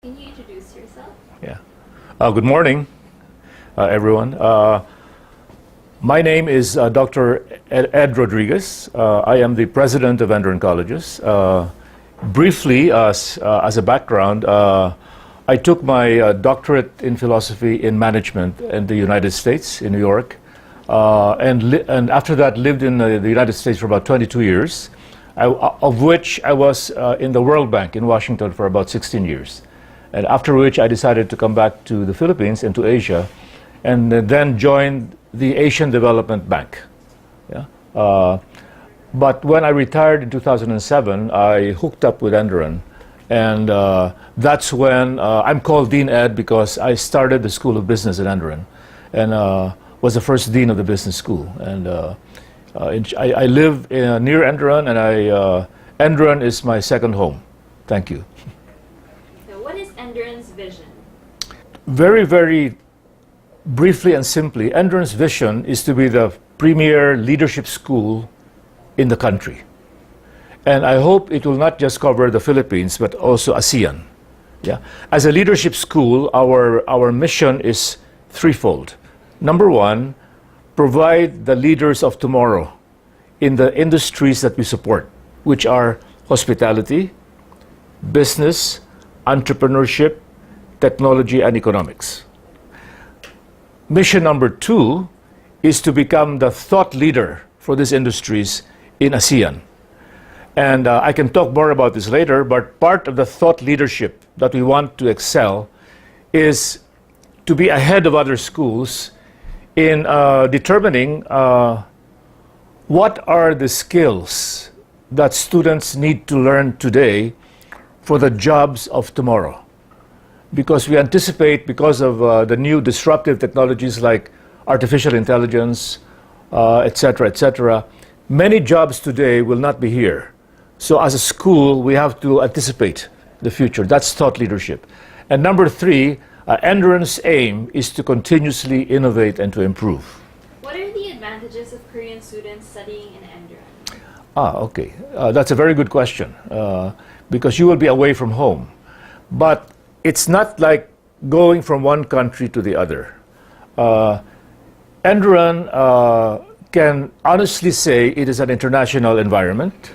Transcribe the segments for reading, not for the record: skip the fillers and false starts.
Can you introduce yourself? Yeah. Good morning, everyone. My name is Dr. Ed Rodríguez. I am the president of Endoran Colleges. Briefly, as a background, I took my doctorate in philosophy in management in the United States, in New York, and after that lived in the United States for about 22 years, of which I was in the World Bank in Washington for about 16 years. And after which I decided to come back to the Philippines and to Asia, and then joined the Asian Development Bank. Yeah? But when I retired in 2007, I hooked up with Endoran, and that's when I'm called Dean Ed because I started the School of Business at Endoran, and was the first dean of the business school. And I live near Endoran, and Endoran is my second home. Thank you. What is Endoran's vision? Very, very briefly and simply, Endoran's vision is to be the premier leadership school in the country. And I hope it will not just cover the Philippines, but also ASEAN. Yeah? As a leadership school, our mission is threefold. Number one, provide the leaders of tomorrow in the industries that we support, which are hospitality, business, entrepreneurship, technology, and economics. Mission number two is to become the thought leader for these industries in ASEAN. And I can talk more about this later, but part of the thought leadership that we want to excel is to be ahead of other schools in determining what are the skills that students need to learn today for the jobs of tomorrow. Because we anticipate, because of the new disruptive technologies like artificial intelligence, etc., many jobs today will not be here. So as a school, we have to anticipate the future. That's thought leadership. And number three, Endoran's aim is to continuously innovate and to improve. What are the advantages of Korean students studying in Endoran? Okay. That's a very good question. Because you will be away from home. But it's not like going from one country to the other. Endoran can honestly say it is an international environment.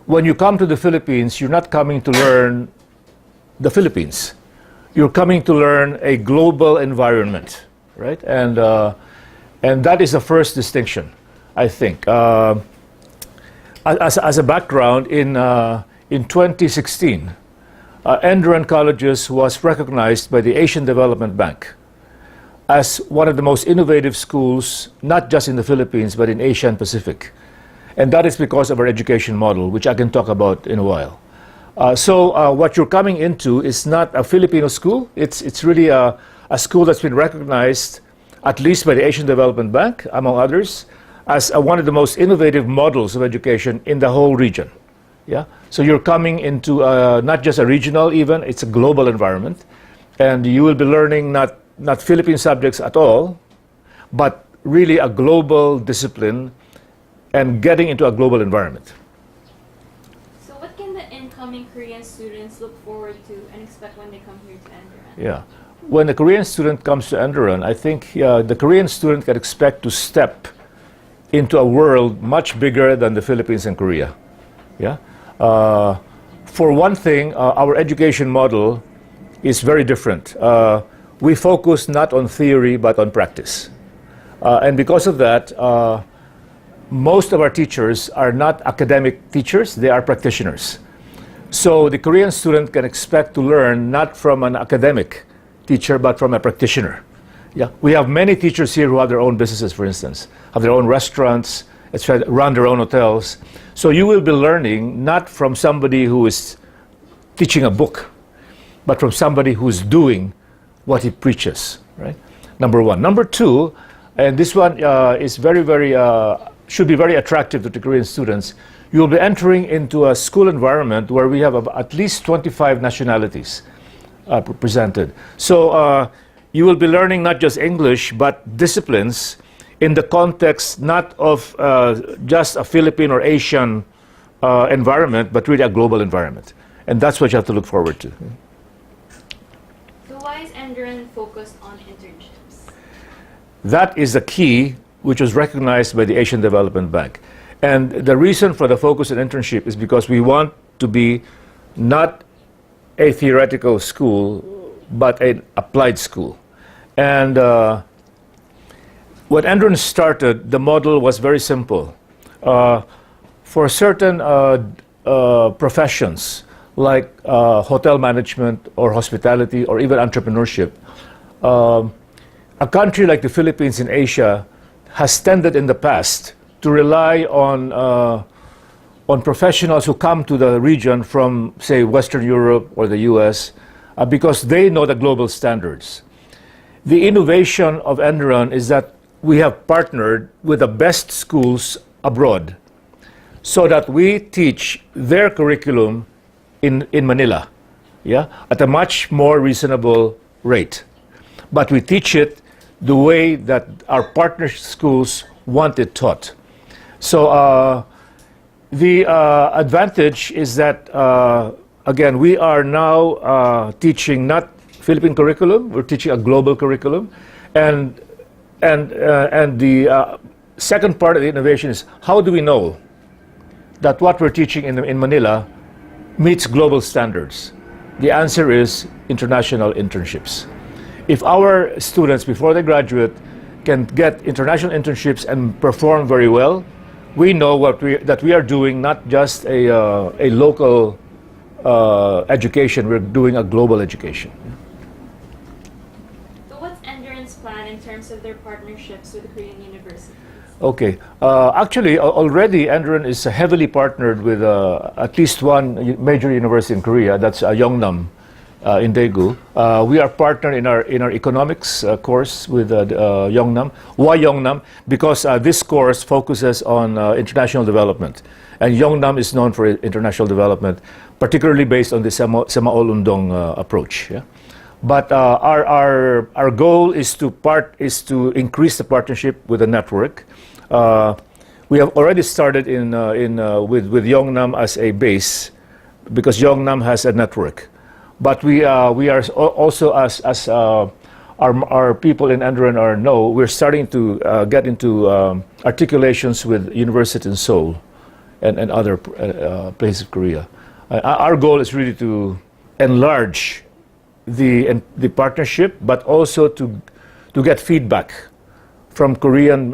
When you come to the Philippines, you're not coming to learn the Philippines. You're coming to learn a global environment, right? And that is the first distinction, I think. As a background, in 2016, Endoran Colleges was recognized by the Asian Development Bank as one of the most innovative schools, not just in the Philippines, but in Asia and Pacific. And that is because of our education model, which I can talk about in a while. So what you're coming into is not a Filipino school. It's really a school that's been recognized, at least by the Asian Development Bank, among others, as one of the most innovative models of education in the whole region. Yeah? So you're coming into not just a regional even, it's a global environment. And you will be learning not Philippine subjects at all, but really a global discipline and getting into a global environment. So what can the incoming Korean students look forward to and expect when they come here to Endoran? Yeah. When the Korean student comes to Endoran, I think the Korean student can expect to step into a world much bigger than the Philippines and Korea. Yeah? For one thing, our education model is very different. We focus not on theory but on practice. And because of that, most of our teachers are not academic teachers, they are practitioners. So the Korean student can expect to learn not from an academic teacher but from a practitioner. Yeah, we have many teachers here who have their own businesses, for instance, have their own restaurants, etc., run their own hotels. So you will be learning not from somebody who is teaching a book, but from somebody who's doing what he preaches, right? Number one. Number two, and this one is should be very attractive to the Korean students. You will be entering into a school environment where we have at least 25 nationalities presented. So you will be learning not just English, but disciplines in the context not of just a Philippine or Asian environment, but really a global environment. And that's what you have to look forward to. So why is Enderon focused on internships? That is the key, which was recognized by the Asian Development Bank. And the reason for the focus on internship is because we want to be not a theoretical school, but an applied school. And when Enderon started, the model was very simple. For certain professions, like hotel management or hospitality or even entrepreneurship, a country like the Philippines in Asia has tended in the past to rely on professionals who come to the region from, say, Western Europe or the US, because they know the global standards. The innovation of Enderon is that we have partnered with the best schools abroad so that we teach their curriculum in Manila, yeah, at a much more reasonable rate. But we teach it the way that our partner schools want it taught. So the advantage is that, again, we are now teaching not Philippine curriculum, we're teaching a global curriculum. And the second part of the innovation is, how do we know that what we're teaching in Manila meets global standards? The answer is international internships. If our students, before they graduate, can get international internships and perform very well, we know that we are doing not just a local education, we're doing a global education. So what's Enderon's plan in terms of their partnerships with Korean universities? Okay. Actually, already Enderon is heavily partnered with at least one major university in Korea. That's Yongnam in Daegu. We are partnered in our economics course with Yongnam. Why Yongnam? Because this course focuses on international development, and Yongnam is known for international development, particularly based on the Semaolundong approach. Yeah? But our goal is to increase the partnership with the network. We have already started with Yongnam as a base, because Yongnam has a network. But we are also, as our people in Enderon know, we're starting to get into articulations with universities in Seoul and other places of Korea. Our goal is really to enlarge the partnership, but also to get feedback from Korean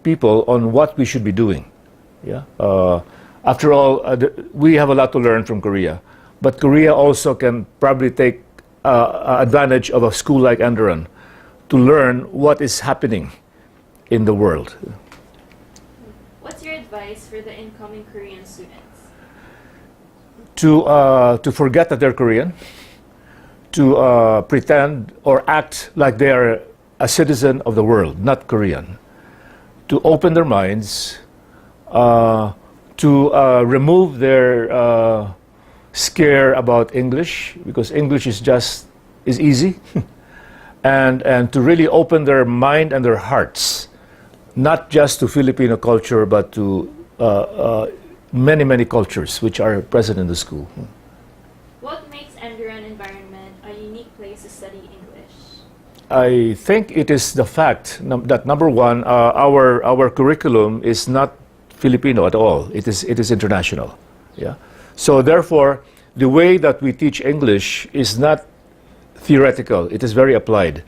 people on what we should be doing. Yeah. After all, we have a lot to learn from Korea, but Korea also can probably take advantage of a school like Enderon to learn what is happening in the world. What's your advice for the incoming Korean students? To forget that they're Korean, to pretend or act like they are a citizen of the world, not Korean, to open their minds, to remove their scare about English, because English is easy, and to really open their mind and their hearts, not just to Filipino culture, but to many cultures which are present in the school. What makes Enderon environment a unique place to study English? I think it is the fact that, number one, our curriculum is not Filipino at all. It is international. Yeah. So therefore, the way that we teach English is not theoretical. It is very applied.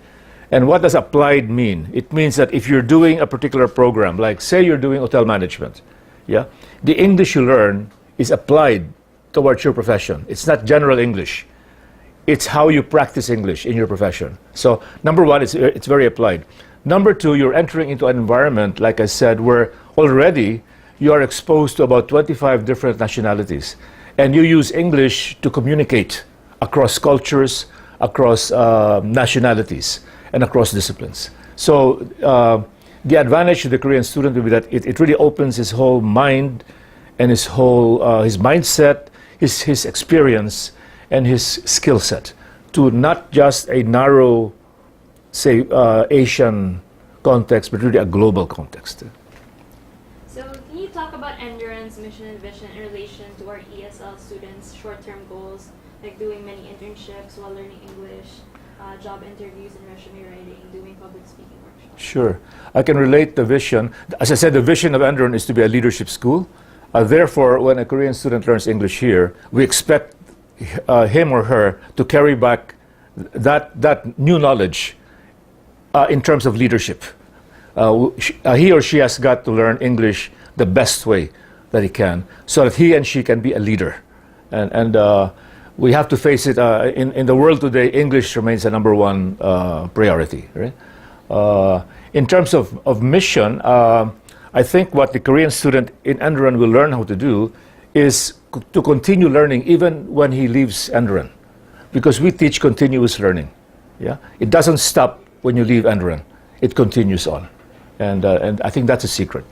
And what does applied mean? It means that if you're doing a particular program, like say you're doing hotel management, yeah, the English you learn is applied towards your profession. It's not general English. It's how you practice English in your profession. So number one, it's very applied. Number two, you're entering into an environment, like I said, where already you are exposed to about 25 different nationalities. And you use English to communicate across cultures, across nationalities, and across disciplines. So the advantage to the Korean student will be that it really opens his whole mind and his whole his mindset, his experience, and his skill set to not just a narrow, say, Asian context, but really a global context. So can you talk about Enderon's students' mission and vision in relation to our ESL students' short-term goals, like doing many internships while learning English, job interviews and resume writing, doing public speaking workshops? Sure. I can relate the vision. As I said, the vision of Enderon is to be a leadership school. Therefore, when a Korean student learns English here, we expect him or her to carry back that new knowledge in terms of leadership. He or she has got to learn English the best way that he can, so that he and she can be a leader. And we have to face it, in the world today, English remains the number one priority. Right? In terms of mission, I think what the Korean student in Enderon will learn how to do is to continue learning even when he leaves Enderon, because we teach continuous learning. Yeah? It doesn't stop when you leave Enderon. It continues on. And I think that's a secret.